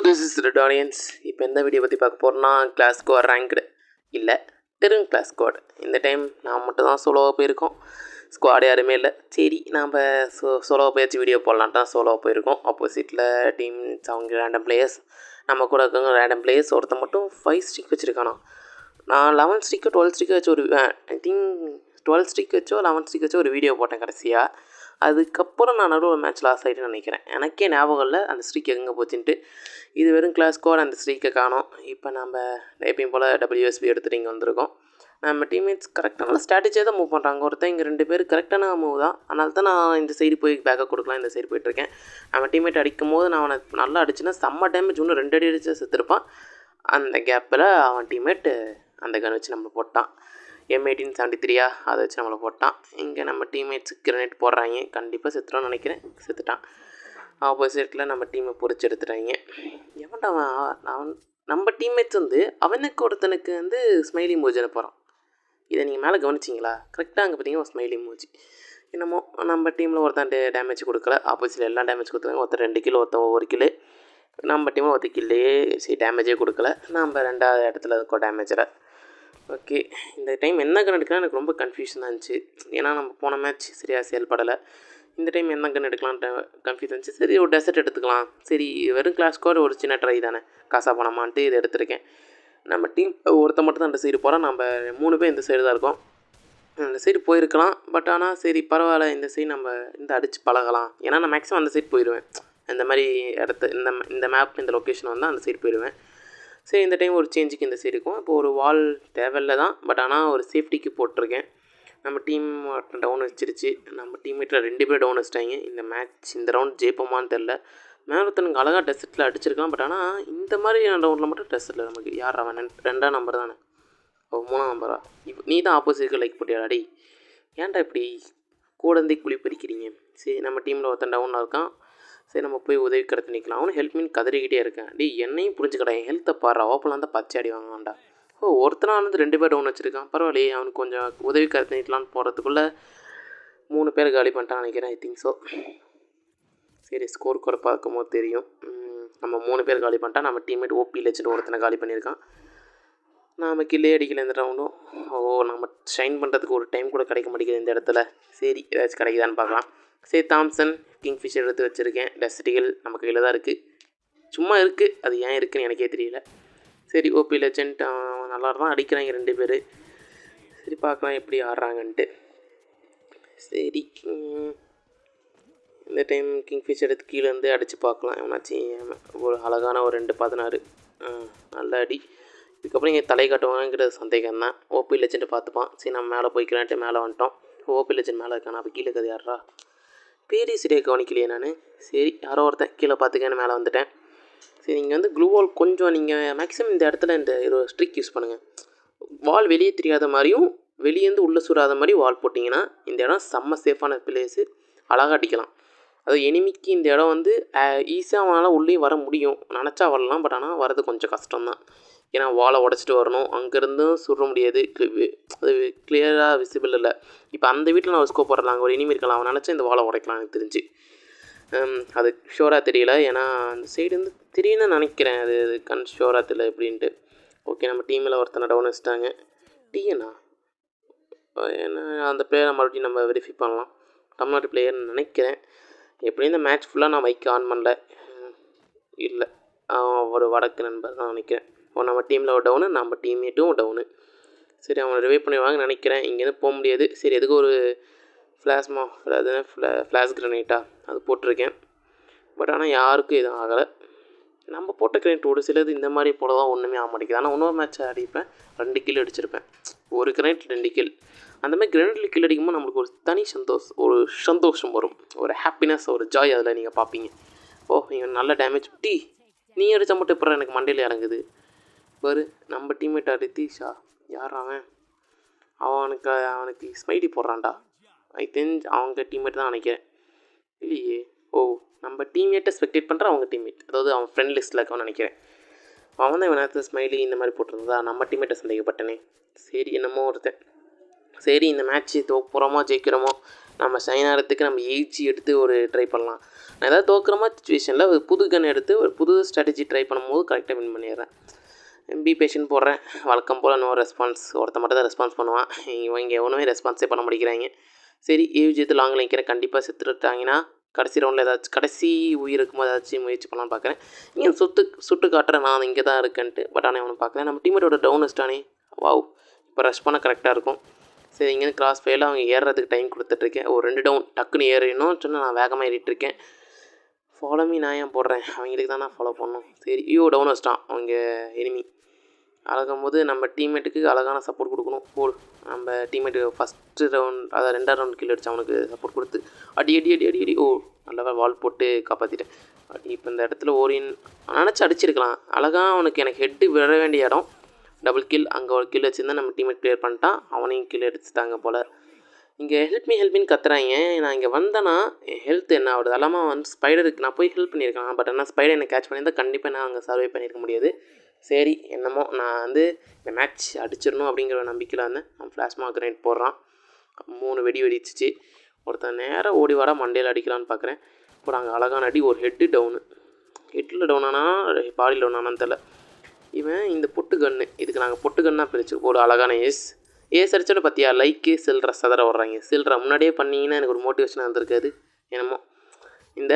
This is red onions. இப்போ எந்த video பற்றி பார்க்க போகிறோன்னா, கிளாஸ் ஸ்குவாட் ரேங்க்டு இல்லை டெரும் கிளாஸ் ஸ்குவாட். இந்த டைம் நான் மட்டும் தான் சோலோவாக போயிருக்கோம், ஸ்குவாட் யாருமே இல்லை. சரி நாம் சோலோவாக போயாச்சு வீடியோ போடலான்ட்டு தான் சோலோவாக போயிருக்கோம். ஆப்போசிட்டில் டீம்ஸ் அவங்க ரேண்டம் பிளேயர்ஸ், நம்ம கூட இருக்கவங்க ரேண்டம் பிளேயர்ஸ். ஒருத்தன் மட்டும் 5 ஸ்ட்ரிக் வச்சுருக்கானோ. நான் 11 ஸ்ட்ரிக்கோ 12 ஸ்ட்ரிக்கோ வச்சு ஒரு ஐ திங்க் 12 ஸ்ட்ரிக் வச்சோ 11 ஸ்ட்ரிக் வச்சோ ஒரு வீடியோ போட்டேன் கடைசியாக. அதுக்கப்புறம் நான் நடுவில் ஒரு மேட்ச் லாஸ் ஆகிட்டுன்னு நினைக்கிறேன். எனக்கே ஞாபகம் இல்லை அந்த ஸ்ட்ரீக் எங்கே போச்சுன்ட்டு. இது வெறும் கிளாஸ் ஸ்குவாட், அந்த ஸ்ட்ரீக்கை காணோம். இப்போ நம்ம எப்பயும் போல் WSB எடுத்துகிட்டு இங்கே வந்திருக்கோம். நம்ம டீம்மேட்ஸ் கரெக்டான ஸ்ட்ராட்டஜியாக தான் மூவ் பண்ணுறாங்க. ஒருத்தன் இங்கே 2 பேர் கரெக்டான மூவ் தான். அதனால தான் நான் இந்த சைடு போய் பேக்கப் கொடுக்கலாம் இந்த சைடு போயிட்டுருக்கேன். நம்ம டீம்மேட் அடிக்கும் போது நான் அவனை நல்லா அடிச்சுன்னா செம்ம டேமேஜ், இன்னும் 2 அடி அடிச்சு செத்துருப்பான். அந்த கேப்பில் அவன் டீம்மேட் அந்த கன் வச்சு நம்மளை போட்டான். M1873 அதை வச்சு நம்மளை போட்டான். இங்கே நம்ம டீம்மேட்ஸு கிரனேட் போடுறாங்க. கண்டிப்பாக செத்துட்டான்னு நினைக்கிறேன். செத்துட்டான். ஆப்போசிட்டில் நம்ம டீமை பொறிச்சு எடுத்துட்டாங்க. எவன்டா அவன் நம்ம டீம்மேட்ஸ் அவனுக்கு ஒருத்தனுக்கு ஸ்மைலி மூஜி அனுப்புகிறான். இதை நீங்கள் மேலே கவனிச்சிங்களா? கரெக்டாக அங்கே பார்த்தீங்கன்னா ஒரு ஸ்மைலி மூஜி. என்னமோ நம்ம டீமில் ஒருத்தன் டேமேஜ் கொடுக்கல, ஆப்போசிட்டில் எல்லாம் டேமேஜ் கொடுத்துருக்காங்க. ஒருத்தர் 2 கிலோ, ஒருத்தர் 1 கிலோ. நம்ம டீமில் 1 கில்லையே சரி டேமேஜே கொடுக்கல. நம்ம 2வது இடத்துல இருக்கோம் டேமேஜில். ஓகே, இந்த டைம் என்ன கன் எடுக்கலாம் எனக்கு ரொம்ப கன்ஃபியூஷனாக இருந்துச்சு. ஏன்னா நம்ம போன மேட்ச் சரியாக செயல்படலை. இந்த டைம் என்ன கன் எடுக்கலான்ட்டு கன்ஃபியூஸ் இருந்துச்சு. சரி ஒரு டெசர்ட் எடுத்துக்கலாம். சரி வெறும் கிளாஸ் ஸ்குவாட் ஒரு சின்ன ட்ரை தானே, காசா பணமான்ட்டு இதை எடுத்திருக்கேன். நம்ம டீம் ஒருத்த மட்டும் தான் அந்த சைடு போகிறோம். நம்ம 3 பேர் இந்த சைடு தான் இருக்கோம். அந்த சைடு போயிருக்கலாம். பட் ஆனால் சரி பரவாயில்ல, இந்த சைடு நம்ம அடித்து பழகலாம். ஏன்னா நான் மேக்ஸிமம் அந்த சைடு போயிடுவேன். இந்த மாதிரி இந்த மேப் இந்த லொக்கேஷன் வந்தால் அந்த சைடு போயிடுவேன். சரி இந்த டைம் ஒரு சேஞ்சுக்கு இந்த சைடு இருக்கும். இப்போ ஒரு வால் தேவையில்லை தான், பட் ஆனால் ஒரு சேஃப்டிக்கு போட்டிருக்கேன். நம்ம டீம் டவுன் வச்சிருச்சு. நம்ம டீம்மேட்டில் 2 பேர் டவுன் வச்சிட்டாங்க. இந்த மேட்ச் இந்த ரவுண்ட் ஜெயிப்போமான்னு தெரில. மேரத்தனுக்கு அழகாக டெசர்ட்டில் அடிச்சிருக்கலாம். பட் ஆனால் இந்த மாதிரி ரவுண்டில் மட்டும் டெசர்ட்டில் நமக்கு யார் அவன் 2ஆம் நம்பர் தானே, 3ஆம் நம்பரா? இப்போ நீ தான் ஆப்போசிட்க்கு லைக் போட்டியாடா? ஏன்டா இப்படி கூடந்தே குழி பறிக்கிறீங்க? சரி நம்ம டீமில் ஒருத்தன் டவுனாக இருக்கான். சரி நம்ம போய் உதவி கடத்து நிற்கலாம். அவனும் ஹெல்ப் மீன் கதறிக்கிட்டே இருக்கேன். என்னையும் புரிஞ்சுக்கடா, என் ஹெல்த்தை பாரு. ஓப்பலாம் தான் பச்சை அடி வாங்கலாம்டா. ஒருத்தனாக 2 பேர் டவுன் வச்சுருக்கான். பரவாயில்லையே, அவனுக்கு கொஞ்சம் உதவி கடத்து நிற்கலான்னு போகிறதுக்குள்ளே 3 பேர் காலி பண்ணிட்டான்னு நினைக்கிறேன். I think so. சரி ஸ்கோர் கூட பார்க்கும்போது தெரியும். நம்ம 3 பேர் காலி பண்ணிட்டான். நம்ம டீம்மேட் OP லெஜெண்ட் ஒருத்தனை காலி பண்ணியிருக்கான். நாம் கில்லே அடிக்கல இந்த ரவுண்டும். நம்ம ஷைன் பண்ணுறதுக்கு ஒரு டைம் கூட கிடைக்க மாட்டேங்குது இந்த இடத்துல. சரி ஏதாச்சும் கிடைக்குதான்னு பார்க்கலாம். சரி தாம்சன் கிங்ஃபிஷர் எடுத்து வச்சுருக்கேன். டெஸ்டிகள் நம்ம கையில் தான் இருக்குது, சும்மா இருக்குது. அது ஏன் இருக்குதுன்னு எனக்கே தெரியல. சரி OP லெஜெண்ட் நல்லா தான் அடிக்கிறாங்க 2 பேர். சரி பார்க்கலாம் எப்படி ஆடுறாங்கன்ட்டு. சரி இந்த டைம் கிங்ஃபிஷர் எடுத்து கீழேருந்து அடித்து பார்க்கலாம். எவனாச்சும் ஒரு அழகான ஒரு 2-16 நல்ல அடி. இதுக்கப்புறம் இங்கே தலை காட்டுவாங்கிறது சந்தேகம் தான். OP லெஜெண்ட் பார்த்துப்பான். சரி நம்ம மேலே போய்க்கலான்ட்டு மேலே வந்துட்டோம். OP லெஜெண்ட் மேலே இருக்கான். அப்போ கீழே இருக்கிறது யாரா? பேரி சரியாக கவனிக்கலையே நான். சரி யாரோ ஒருத்தன் கீழே பார்த்துக்கன்னு மேலே வந்துட்டேன். சரி இங்கே க்ளூ வால் கொஞ்சம் நீங்கள் மேக்ஸிமம் இந்த இடத்துல இந்த ஒரு ஸ்ட்ரிக் யூஸ் பண்ணுங்கள். வால் வெளியே தெரியாத மாதிரியும் வெளியேருந்து உள்ளே சுடாத மாதிரி வால் போட்டிங்கன்னா இந்த இடம் செம்ம சேஃபான பிளேஸு. அழகாக அடிக்கலாம். அது எனிமிக்கு இந்த இடம் ஈஸியாக அவனால் உள்ளேயும் வர முடியும், நினச்சா வரலாம். பட் ஆனால் வரது கொஞ்சம் கஷ்டம்தான். ஏன்னா வாலை உடச்சிட்டு வரணும், அங்கேருந்தும் சுட முடியாது, அது கிளியராக விசிபிள் இல்லை. இப்போ அந்த வீட்டில் நான் ஸ்கோப் போடுறேன், அங்கே ஒரு எனிமி இருக்கலாம், அவன் நினச்சா இந்த வாலை உடைக்கலாம் எனக்கு தெரிஞ்சு. அது ஷோராக தெரியல, ஏன்னா அந்த சைடு தெரியுன்னு நினைக்கிறேன். அது கண் ஷோராக தெரியல எப்படின்ட்டு. ஓகே நம்ம டீமில் ஒருத்தனை டவுன் வச்சுட்டாங்க. டிஎன்னா ஏன்னா அந்த பிளேயரை மறுபடியும் நம்ம வெரிஃபை பண்ணலாம். தமிழ்நாட்டு பிளேயர்னு நினைக்கிறேன். எப்படியும் இந்த மேட்ச் ஃபுல்லாக நான் மைக் ஆன் பண்ணல. இல்லை ஒரு வடக்கு நண்பர் தான் நினைக்கிறேன். நம்ம டீமில் ஒரு டவுனு, நம்ம டீம்மேட்டும் டவுனு. சரி அவனை ரிவைவ் பண்ணிடுவாங்கன்னு நினைக்கிறேன். இங்கேருந்து போக முடியாது. சரி எதுக்கு ஒரு ஃப்ளாஷ் கிரனேட்டா அது போட்டிருக்கேன். பட் ஆனால் யாருக்கும் எதுவும் ஆகலை. நம்ம போட்ட கிரனேட் ஒரு சிலது இந்த மாதிரி போல தான் ஒன்றுமே ஆக மாட்டேங்குது. ஆனால் இன்னொரு மேட்ச் அடிப்பேன் 2 கில் அடிச்சிருப்பேன். ஒரு கிரனேட் 2 கில். அந்த மாதிரி கிரனேட்டில் கில் அடிக்கும்போது நம்மளுக்கு ஒரு தனி சந்தோஷம் வரும், ஒரு ஹாப்பினஸ், ஒரு ஜாய் அதில் நீங்கள் பார்ப்பீங்க. இவன் நல்ல டேமேஜ். நீ அடித்தா மட்டும் இப்போ எனக்கு மண்டையில் இறங்குது பாரு. நம்ம டீம்மேட் ரித்தீஷா யார் அவனுக்கு ஸ்மைலி போடுறான்டா. ஐ திங்க் அவங்க டீம்மேட் தான் நினைக்கிறேன். இல்லையே, நம்ம டீம்மேட்டை ஸ்பெக்டேட் பண்ணுற அவங்க டீம்மேட், அதாவது அவன் ஃப்ரெண்ட் லிஸ்ட்டில் இருக்கவன்னு நினைக்கிறேன். அவன் தான் இவன் ஸ்மைலி இந்த மாதிரி போட்டிருந்தா நம்ம டீம்மேட்டை சந்தேகப்பட்டனே. சரி என்னமோ ஒருத்தன். சரி இந்த மேட்ச்சு தோப்புறோமோ ஜெயிக்கிறோமோ நம்ம ஷைன் ஆகிறதுக்கு நம்ம ஏஜி எடுத்து ஒரு ட்ரை பண்ணலாம். நான் ஏதாவது தோக்குற மாதிரி சுச்சுவேஷனில் ஒரு புது கன் எடுத்து ஒரு புது ஸ்ட்ராட்டஜி ட்ரை பண்ணும்போது கரெக்டாக வின் பண்ணிடுறேன். பி பேஷன் போடுறேன். வழக்கம் போல் நோ ரெஸ்பான்ஸ். ஒருத்த மட்டும் தான் ரெஸ்பான்ஸ் பண்ணுவான். இங்கே எவனுமே ரெஸ்பான்ஸே பண்ண முடிக்கிறாங்க. சரி ஏஜி எடுத்து லாங்கில் நிற்கிறேன். கண்டிப்பாக செத்துட்டாங்கன்னா கடைசி ரவுண்டில் ஏதாச்சும் கடைசி உயிர் இருக்கும்போது ஏதாச்சும் முயற்சி பண்ணலான்னு பார்க்குறேன். இங்கே சுட்டு காட்டுறேன் நான் இங்கே தான் இருக்கேன்ட்டு. பட் ஆனால் அவனை பார்க்குறேன். நம்ம டீமேட்டோட டவுன் வச்சிட்டானே. வாவ், இப்போ ரஷ் பண்ண கரெக்டாக இருக்கும். சரி இங்கேருந்து கிராஸ் ஃபயரில் அவங்க ஏறுறதுக்கு டைம் கொடுத்துட்ருக்கேன். ஒரு 2 டவுன் டக்குன்னு ஏறிடணும் சொன்னால் நான் வேகமாக ஏறிட்டுருக்கேன். ஃபாலோ மீ நான் ஏன் போடுறேன், அவங்களுக்கு தான் நான் ஃபாலோ பண்ணணும். சரி டவுன் வச்சிட்டான் அவங்க எனிமி. அழகும் போது நம்ம டீம்மேட்டுக்கு அழகான சப்போர்ட் கொடுக்கணும். போடு, நம்ம டீம்மேட்டு ஃபஸ்ட்டு ரவுண்ட் அதாவது 2ஆவது ரவுண்ட் கில் அடிச்சு அவனுக்கு சப்போர்ட் கொடுத்து அடி அடி அடி அடி அடி நல்லா வால் போட்டு காப்பாற்றிட்டேன். இப்போ இந்த இடத்துல நினச்சி அடிச்சிருக்கலாம். அழகாக அவனுக்கு எனக்கு ஹெட்டு விழ வேண்டிய இடம் டபுள் கில். அங்கே ஒரு கில் வச்சுருந்தா நம்ம டீம்மேட் கிளியர் பண்ணிட்டான். அவனையும் கில் எடுத்துட்டாங்க போல். இங்கே ஹெல்ப்மின்னு கத்துறாங்க. நான் இங்கே வந்தேன்னா என் ஹெல்த் என்ன ஆகுது அல்லாமல் ஸ்பைடருக்கு நான் போய் ஹெல்ப் பண்ணியிருக்கேன். பட் ஆனால் ஸ்பைடர் என்னை கேட்ச் பண்ணியிருந்தால் கண்டிப்பாக நான் அங்கே சர்வை பண்ணியிருக்க முடியாது. சரி என்னமோ நான் இந்த மேட்ச் அடிச்சிடணும் அப்படிங்கிற ஒரு நம்பிக்கையில் வந்தேன். அவன் ஃப்ளாஷ்மா கிரைண்ட் போடுறான். 3 வெடிச்சிச்சு. ஒருத்தன் நேராக ஓடி வாடா மண்டையில் அடிக்கலான்னு பார்க்குறேன். இப்போ நாங்கள் அழகான அடி. ஒரு ஹெட்டு டவுனு. ஹெட்டில் டவுனானா பாடியில் டவுனானான்னு தெரில. இவன் இந்த பொட்டு கன்று, இதுக்கு நாங்கள் பொட்டு கன்னாக பிரிச்சு ஒரு அழகான ஏஸ் அடிச்சோட பார்த்தியா லைக்கு சில்ற சதற வர்றாங்க. சில்ற முன்னாடியே பண்ணிங்கன்னா எனக்கு ஒரு மோட்டிவேஷனாக இருந்திருக்காது. என்னமோ இந்த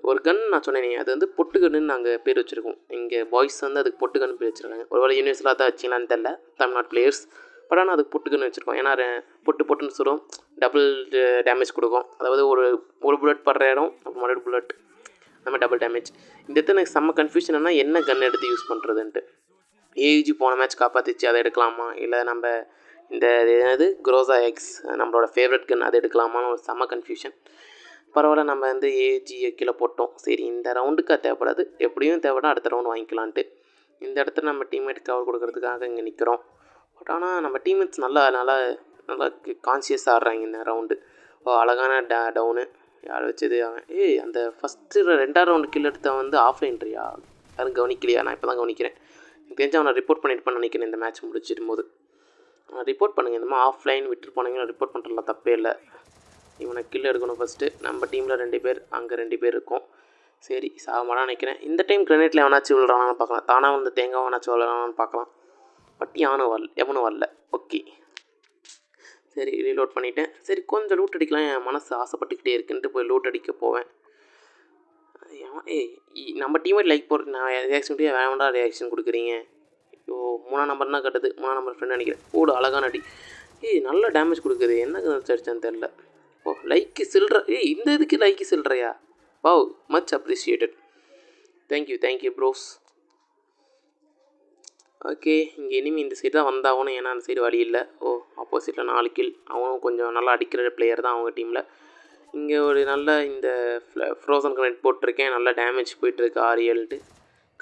ஒரு கன் நான் சொன்னேனே அது பொட்டு கன்னுன்னு நாங்கள் பேர் வச்சுருக்கோம். இங்கே பாய்ஸ் அதுக்கு பொட்டு கன்று பேர் வச்சுருக்காங்க. ஒருவேளை யூனிவர்ஸில் தான் வச்சிங்களான்னு தெரில, தமிழ்நாடு பிளேயர்ஸ். பட் ஆனால் அதுக்கு பொட்டு கன்று வச்சுருக்கோம். ஏன்னா பொட்டுன்னு சொல்லும் டபுள் டேமேஜ் கொடுக்கும். அதாவது ஒரு புல்லட் படுற இடம் அப்புறம் மறுபடியும் புல்லட் நம்ம டபுள் டேமேஜ். இந்த இடத்துல எனக்கு செம்ம கன்ஃபியூஷன்னா என்ன கன் எடுத்து யூஸ் பண்ணுறதுன்ட்டு. ஏஜி போன மேட்ச் காப்பாற்றிச்சு, அதை எடுக்கலாமா இல்லை நம்ம இந்த குரோசா எக்ஸ் நம்மளோட ஃபேவரட் கன் அதை எடுக்கலாமான்னு ஒரு செம்ம கன்ஃபியூஷன். பரவாயில்ல, நம்ம ஏஜியை கீழே போட்டோம். சரி இந்த ரவுண்டுக்கு தேவைப்படாது, எப்படியும் தேவைப்படா அடுத்த ரவுண்டு வாங்கிக்கலான்ட்டு இந்த இடத்துல நம்ம டீம்மேட் கவர் கொடுக்கறதுக்காக இங்கே நிற்கிறோம். பட் ஆனால் நம்ம டீம்மேட்ஸ் நல்லா கான்சியஸ் ஆடுறாங்க இந்த ரவுண்டு. அழகான டவுனு யார் வச்சது அவன். அந்த ஃபஸ்ட்டு 2ஆவது ரவுண்டு கில் எடுத்த ஆஃப்லைன்றியா யாரும் கவனிக்கலையா? நான் இப்போ தான் கவனிக்கிறேன். எனக்கு தெரிஞ்சு அவனை ரிப்போர்ட் பண்ணியிருப்பான்னு நினைக்கிறேன். இந்த மேட்ச் முடிச்சிடும் போது ரிப்போர்ட் பண்ணுங்கள். இந்த மாதிரி ஆஃப்லைன் விட்டு போனீங்கன்னா ரிப்போர்ட் பண்ணுறதுல தப்பே இல்லை. இவனை கில் எடுக்கணும் ஃபஸ்ட்டு. நம்ம டீமில் 2 பேர், அங்கே 2 பேர் இருக்கும். சரி சாகமாடான்னு நினைக்கிறேன். இந்த டைம் கிரனேட்டில் எவனாச்சும் விழுறானான்னு பார்க்கலாம். தானாக தேங்காய் எவனாச்சும் விழுறானான்னு பார்க்கலாம். பட் எவனும் வரல. ஓகே சரி ரீலோட் பண்ணிவிட்டேன். சரி கொஞ்சம் லூட் அடிக்கலாம், என் மனசு ஆசைப்பட்டுக்கிட்டே இருக்குன்ட்டு போய் லூட் அடிக்க போவேன். நம்ம டீமேட் லைக் போடுற நான் ரியாக்ஷன் வேண்டாம் ரியாக்ஷன் கொடுக்குறீங்க. 3ஆம் நம்பர் தான் கட்டுது. 3ஆம் நம்பர் ஃப்ரெண்ட் நினைக்கிறேன். அழகான அடி. நல்ல டேமேஜ் கொடுக்குது. என்ன அடிச்சான்னு தெரில. லைக்கு சில்ற. இந்த இதுக்கு லைக்கு சில்றையா? Wow, much appreciated. Thank you bros. Okay இங்கே இனிமேல் இந்த சைடு தான் வந்தாகணும். ஏன்னா அந்த சைடு வழி இல்லை. ஆப்போசிட்டில் 4 கில். அவனும் கொஞ்சம் நல்லா அடிக்கிற பிளேயர் தான் அவங்க டீமில். இங்கே ஒரு நல்ல இந்த ஃப்ரோசன் கனெக்ட் போட்டிருக்கேன். நல்லா டேமேஜ் போயிட்டுருக்கு 6-7.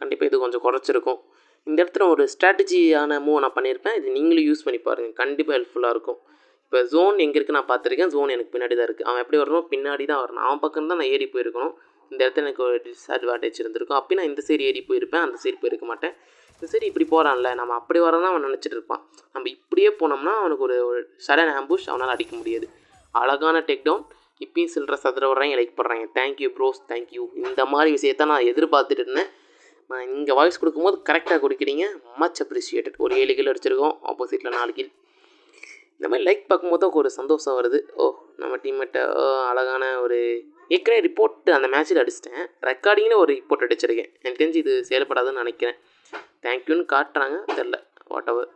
கண்டிப்பாக இது கொஞ்சம் குறைச்சிருக்கும். இந்த இடத்துல ஒரு ஸ்ட்ராட்டஜியான மூவ் நான் பண்ணியிருப்பேன். இது நீங்களும் யூஸ் பண்ணி பாருங்கள், கண்டிப்பாக ஹெல்ப்ஃபுல்லாக இருக்கும். இப்போ ஜோன் எங்கே இருக்குது நான் பார்த்துருக்கேன். ஜோன் எனக்கு பின்னாடி தான் இருக்குது. அவன் எப்படி வரணும், பின்னாடி தான் வரணும். அவன் பக்கம் தான் நான் ஏறி போயிருக்கணும். இந்த இடத்துல எனக்கு ஒரு டிஸ்அட்வான்டேஜ் இருந்திருக்கும். அப்போ நான் இந்த சைடு ஏறி போயிருப்பேன், அந்த சைடு போயிருக்க மாட்டேன். இந்த சைடு இப்படி போகிறான்ல, நம்ம அப்படி வரதான் அவன் நினச்சிட்டு இருப்பான். நம்ம இப்படியே போனோம்னா அவனுக்கு ஒரு சடன் ஆம்புஷ் அவனால் அடிக்க முடியாது. அழகான டேக் டவுன். இப்பயும் சில்ற சதுர வர்றாங்க, லைக் பண்ணுறாங்க. Thank you bros, thank you. இந்த மாதிரி விஷயத்த நான் எதிர்பார்த்துட்டு இருந்தேன். நான் இங்கே வாய்ஸ் கொடுக்கும்போது கரெக்டாக கொடுக்குறீங்க. Much appreciated. ஒரு 7 கில் அடிச்சிருக்கோம், ஆப்போசிட்டில் 4 கில். இந்த மாதிரி லைக் பார்க்கும்போது ஒரு சந்தோஷம் வருது. நம்ம டீம்மேட்டை அழகான ஒரு ஏற்கனவே ரிப்போர்ட் அந்த மேட்ச்சில் அடிச்சிட்டேன். ரெக்கார்டிங்கில் ஒரு ரிப்போர்ட் அடிச்சிருக்கேன். எனக்கு தெரிஞ்சு இது செயல்படாதுன்னு நினைக்கிறேன். தேங்க்யூன்னு காட்டுறாங்க, தெரில வாட் எவர்.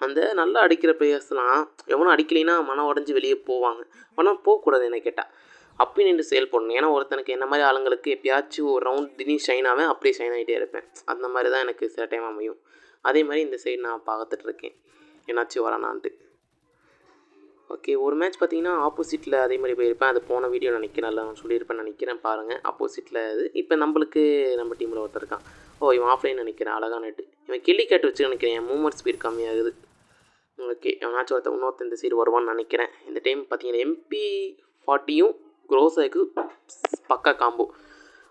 அந்த நல்லா அடிக்கிற பிளேயர்ஸ்லாம் எவனும் அடிக்கலைன்னா மனம் உடஞ்சி வெளியே போவாங்க. ஆனால் போகக்கூடாது என்ன கேட்டால். அப்பயும் நின்று செயல் பண்ணணும். ஏன்னா ஒருத்தனுக்கு என்ன மாதிரி ஆளுங்களுக்கு எப்பயாச்சும் ஒரு ரவுண்ட் திடீர்னு ஷைன் ஆவேன், அப்படியே ஷைன் ஆகிட்டே இருப்பேன். அந்த மாதிரி தான் எனக்கு சில டைம் அமையும். அதே மாதிரி இந்த சைடு நான் பார்த்துட்ருக்கேன் என்னாச்சும் வரானான்ட்டு. ஓகே ஒரு மேட்ச் பார்த்தீங்கன்னா ஆப்போசிட்டில் அதே மாதிரி போயிருப்பேன். அது போன வீடியோ நினைக்கிறேன், நான் சொல்லியிருப்பேன்னு நினைக்கிறேன். பாருங்கள் ஆப்போசிட்டில் இது. இப்போ நம்மளுக்கு நம்ம டீமில் ஒருத்தர் இருக்கான். இவன் ஆஃப்லைன் நினைக்கிறேன். அழகான நட்டு. இவன் கிள்ளி கேட்டு வச்சு நினைக்கிறேன். மூவ்மெண்ட் ஸ்பீட் கம்மியாகுது. ஓகே எவனாச்சும் இன்னொருத்த இந்த சைடு வருவான்னு நினைக்கிறேன். இந்த டைம் பார்த்தீங்கன்னா MP40யும் குரோசாக்கு பக்கா காம்போ.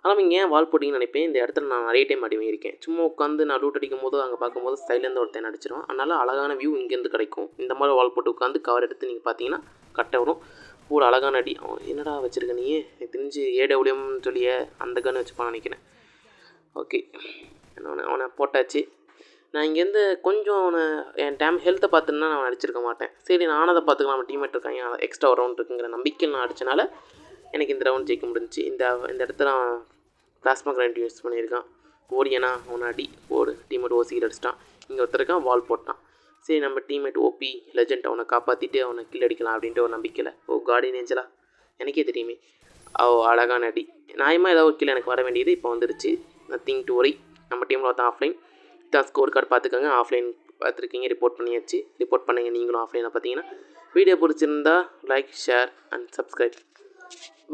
ஆனால் இங்கே ஏன் வால் போட்டிங்கன்னு நினைப்பேன். இந்த இடத்துல நான் நிறைய டைம் அடி வாங்கியிருக்கேன். சும்மா உட்காந்து நான் லூட் அடிக்கும் போது அங்கே பார்க்கும்போது சைட்லேருந்து ஒருத்தன் அடிச்சிடும். அதனால் அழகான வியூ இங்கேருந்து கிடைக்கும். இந்த மாதிரி வால் போட்டு உட்காந்து கவர் எடுத்து நீங்கள் பார்த்தீங்கன்னா கரெக்டாக வரும். கூட அழகான அடி. அவன் என்னடா வச்சுருக்க நீ? எனக்கு தெரிஞ்சு ஏடபிள்யூஎம்னு சொல்லிய அந்த கன்று வச்சுப்பான்னு நினைக்கிறேன். ஓகே, அவனை போட்டாச்சு. நான் இங்கேருந்து கொஞ்சம் என் ஹெல்த்தை பார்த்துன்னா நான் அடிச்சிருக்க மாட்டேன். சரி நானும் அதை பார்த்துக்கலாம், நம்ம டீம்மேட் இருக்காங்க, எக்ஸ்ட்ரா ஒரு ரவுண்ட் இருக்குங்கிற நம்பிக்கையில் நான் அடித்தனால எனக்கு இந்த ரவுண்ட் ஜெயிக்க முடிஞ்சிச்சு. இந்த இடத்துல நான் பிளாஸ்மா கிரைண்ட் யூஸ் பண்ணியிருக்கான். ஓடியனா அவனை அடி போடு. டீம்மேட் ஓசிக்கில் அடிச்சிட்டான். இங்கே ஒருத்தருக்கான் வால் போட்டான். சரி நம்ம டீம்மேட் ஓபி லெஜெண்ட் அவனை காப்பாற்றிட்டு அவனை கில் அடிக்கலாம் அப்படின்ட்டு ஒரு நம்பிக்கையில். கார்டியன் ஏஞ்சலா எனக்கே தெரியுமே. அழகான அடி. நியாயமாக ஏதாவது ஒரு கில் எனக்கு வர வேண்டியது இப்போ வந்துருச்சு. Nothing to worry. நம்ம டீமில் ஒருத்தன் ஆஃப்லைன் தான். ஸ்கோர் கார்டு பார்த்துக்கோங்க. ஆஃப்லைன் பார்த்துருக்கீங்க, ரிப்போர்ட் பண்ணியாச்சு. ரிப்போர்ட் பண்ணுங்கள் நீங்களும் ஆஃப்லைனில் பார்த்தீங்கன்னா. வீடியோ பிடிச்சிருந்தா like, share and subscribe.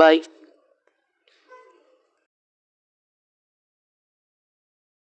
Bye.